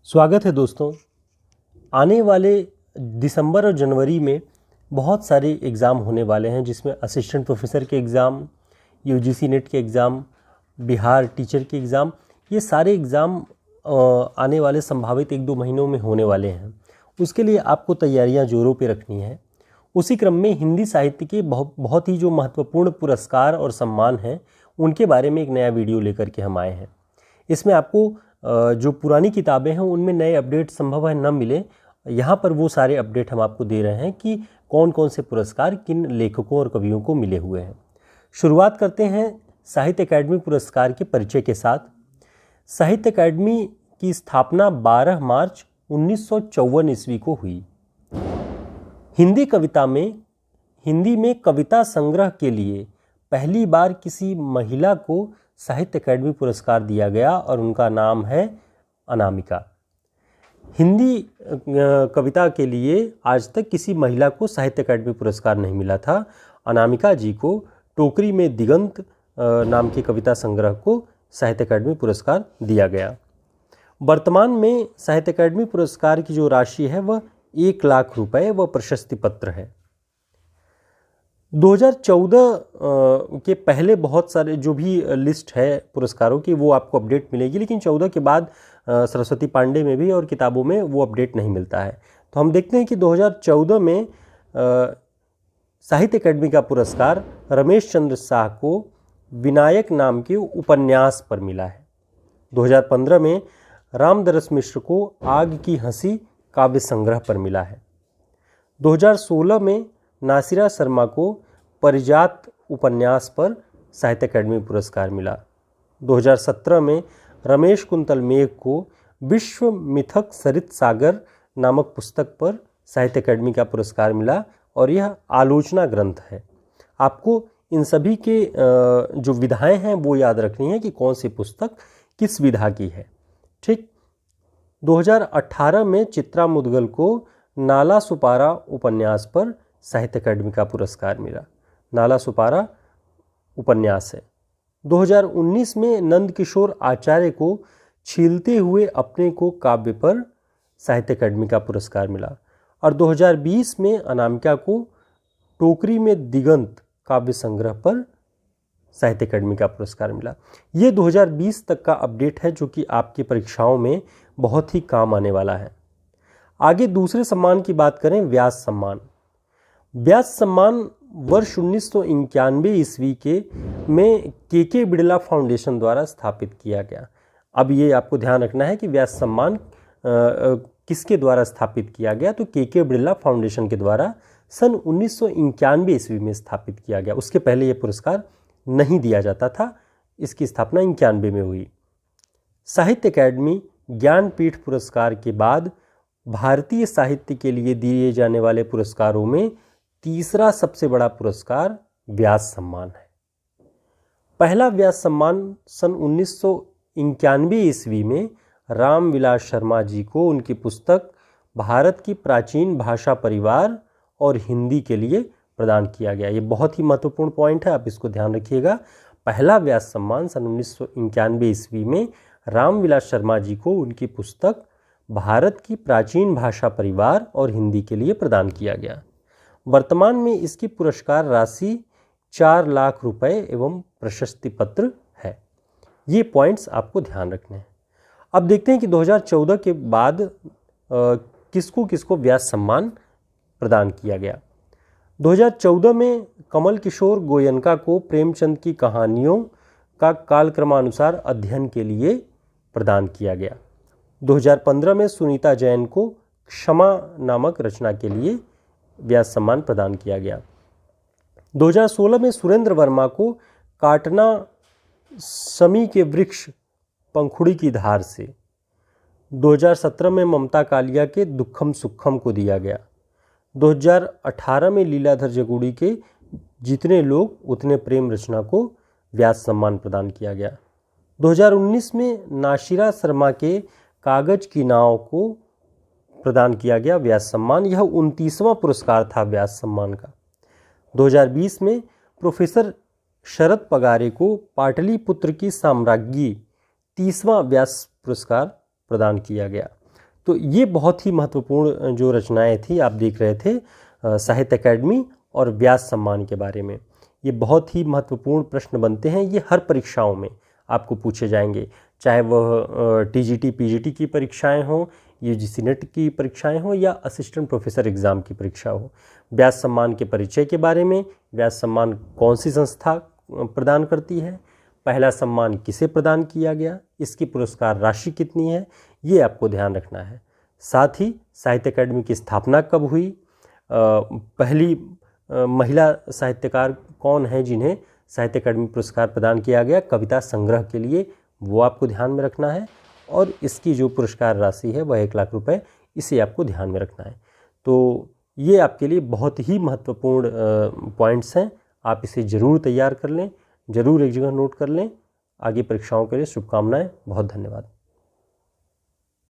स्वागत है दोस्तों। आने वाले दिसंबर और जनवरी में बहुत सारे एग्ज़ाम होने वाले हैं, जिसमें असिस्टेंट प्रोफेसर के एग्ज़ाम, यूजीसी नेट के एग्ज़ाम, बिहार टीचर के एग्ज़ाम, ये सारे एग्ज़ाम आने वाले संभावित 1-2 महीनों में होने वाले हैं। उसके लिए आपको तैयारियां जोरों पे रखनी है। उसी क्रम में हिंदी साहित्य के बहुत ही जो महत्वपूर्ण पुरस्कार और सम्मान हैं, उनके बारे में एक नया वीडियो लेकर के हम आए हैं। इसमें आपको जो पुरानी किताबें हैं उनमें नए अपडेट संभव है न मिले, यहाँ पर वो सारे अपडेट हम आपको दे रहे हैं कि कौन कौन से पुरस्कार किन लेखकों और कवियों को मिले हुए हैं। शुरुआत करते हैं साहित्य अकादमी पुरस्कार के परिचय के साथ। साहित्य अकादमी की स्थापना 12 मार्च 1954 ईस्वी को हुई। हिंदी में कविता संग्रह के लिए पहली बार किसी महिला को साहित्य अकादमी पुरस्कार दिया गया और उनका नाम है अनामिका। हिंदी कविता के लिए आज तक किसी महिला को साहित्य अकादमी पुरस्कार नहीं मिला था। अनामिका जी को टोकरी में दिगंत नाम की कविता संग्रह को साहित्य अकादमी पुरस्कार दिया गया। वर्तमान में साहित्य अकादमी पुरस्कार की जो राशि है वह 1 लाख रुपए व प्रशस्ति पत्र है। 2014 के पहले बहुत सारे जो भी लिस्ट है पुरस्कारों की वो आपको अपडेट मिलेगी, लेकिन 14 के बाद सरस्वती पांडे में भी और किताबों में वो अपडेट नहीं मिलता है। तो हम देखते हैं कि 2014 में साहित्य अकादमी का पुरस्कार रमेश चंद्र शाह को विनायक नाम के उपन्यास पर मिला है। 2015 में रामदरस मिश्र को आग की हंसी काव्य संग्रह पर मिला है। 2016 में नासिरा शर्मा को परिजात उपन्यास पर साहित्य अकादमी पुरस्कार मिला। 2017 में रमेश कुंतल मेघ को विश्व मिथक सरित सागर नामक पुस्तक पर साहित्य अकादमी का पुरस्कार मिला और यह आलोचना ग्रंथ है। आपको इन सभी के जो विधाएं हैं वो याद रखनी है कि कौन सी पुस्तक किस विधा की है। ठीक। 2018 में चित्रा मुदगल को नाला सुपारा उपन्यास पर साहित्य अकादमी का पुरस्कार मिला। नाला सुपारा उपन्यास है। 2019 में नंदकिशोर आचार्य को छीलते हुए अपने को काव्य पर साहित्य अकादमी का पुरस्कार मिला और 2020 में अनामिका को टोकरी में दिगंत काव्य संग्रह पर साहित्य अकादमी का पुरस्कार मिला। ये 2020 तक का अपडेट है जो कि आपकी परीक्षाओं में बहुत ही काम आने वाला है। आगे दूसरे सम्मान की बात करें, व्यास सम्मान। व्यास सम्मान वर्ष 1991 ईस्वी में के बिड़ला फाउंडेशन द्वारा स्थापित किया गया। अब ये आपको ध्यान रखना है कि व्यास सम्मान किसके द्वारा स्थापित किया गया, तो के बिड़ला फाउंडेशन के द्वारा सन 1991 ईस्वी में स्थापित किया गया। उसके पहले ये पुरस्कार नहीं दिया जाता था। इसकी स्थापना 91 में हुई। साहित्य अकादमी ज्ञानपीठ पुरस्कार के बाद भारतीय साहित्य के लिए दिए जाने वाले पुरस्कारों में तीसरा सबसे बड़ा पुरस्कार व्यास सम्मान है। पहला व्यास सम्मान सन 1991 ईस्वी में रामविलास शर्मा जी को उनकी पुस्तक भारत की प्राचीन भाषा परिवार और हिंदी के लिए प्रदान किया गया। ये बहुत ही महत्वपूर्ण पॉइंट है, आप इसको ध्यान रखिएगा। पहला व्यास सम्मान सन 1991 ईस्वी में रामविलास शर्मा जी को उनकी पुस्तक भारत की प्राचीन भाषा परिवार और हिंदी के लिए प्रदान किया गया। वर्तमान में इसकी पुरस्कार राशि 4 लाख रुपए एवं प्रशस्ति पत्र है। ये पॉइंट्स आपको ध्यान रखने हैं। अब देखते हैं कि 2014 के बाद किसको किसको व्यास सम्मान प्रदान किया गया। 2014 में कमल किशोर गोयनका को प्रेमचंद की कहानियों का कालक्रमानुसार अध्ययन के लिए प्रदान किया गया। 2015 में सुनीता जैन को क्षमा नामक रचना के लिए व्यास सम्मान प्रदान किया गया। 2016 में सुरेंद्र वर्मा को काटना समी के वृक्ष पंखुड़ी की धार से। 2017 में ममता कालिया के दुखम सुखम को दिया गया। 2018 में लीलाधर जगुड़ी के जितने लोग उतने प्रेम रचना को व्यास सम्मान प्रदान किया गया। 2019 में नासिरा शर्मा के कागज की नाव को प्रदान किया गया व्यास सम्मान। यह 29वां पुरस्कार था व्यास सम्मान का। 2020 में प्रोफेसर शरद पगारे को पाटलिपुत्र की साम्राज्ञी 30वां व्यास पुरस्कार प्रदान किया गया। तो ये बहुत ही महत्वपूर्ण जो रचनाएं थी आप देख रहे थे साहित्य अकेडमी और व्यास सम्मान के बारे में। ये बहुत ही महत्वपूर्ण प्रश्न बनते हैं, ये हर परीक्षाओं में आपको पूछे जाएंगे, चाहे वह टीजीटी पीजीटी की परीक्षाएं हों, यूजीसी नेट की परीक्षाएं हों या असिस्टेंट प्रोफेसर एग्ज़ाम की परीक्षा हो। व्यास सम्मान के परिचय के बारे में, व्यास सम्मान कौन सी संस्था प्रदान करती है, पहला सम्मान किसे प्रदान किया गया, इसकी पुरस्कार राशि कितनी है, ये आपको ध्यान रखना है। साथ ही साहित्य अकेडमी की स्थापना कब हुई, पहली महिला साहित्यकार कौन है जिन्हें साहित्य अकेडमी पुरस्कार प्रदान किया गया कविता संग्रह के लिए, वो आपको ध्यान में रखना है। और इसकी जो पुरस्कार राशि है वह 1 लाख रुपए, इसे आपको ध्यान में रखना है। तो ये आपके लिए बहुत ही महत्वपूर्ण पॉइंट्स हैं, आप इसे ज़रूर तैयार कर लें, ज़रूर एक जगह नोट कर लें। आगे परीक्षाओं के लिए शुभकामनाएं, बहुत धन्यवाद।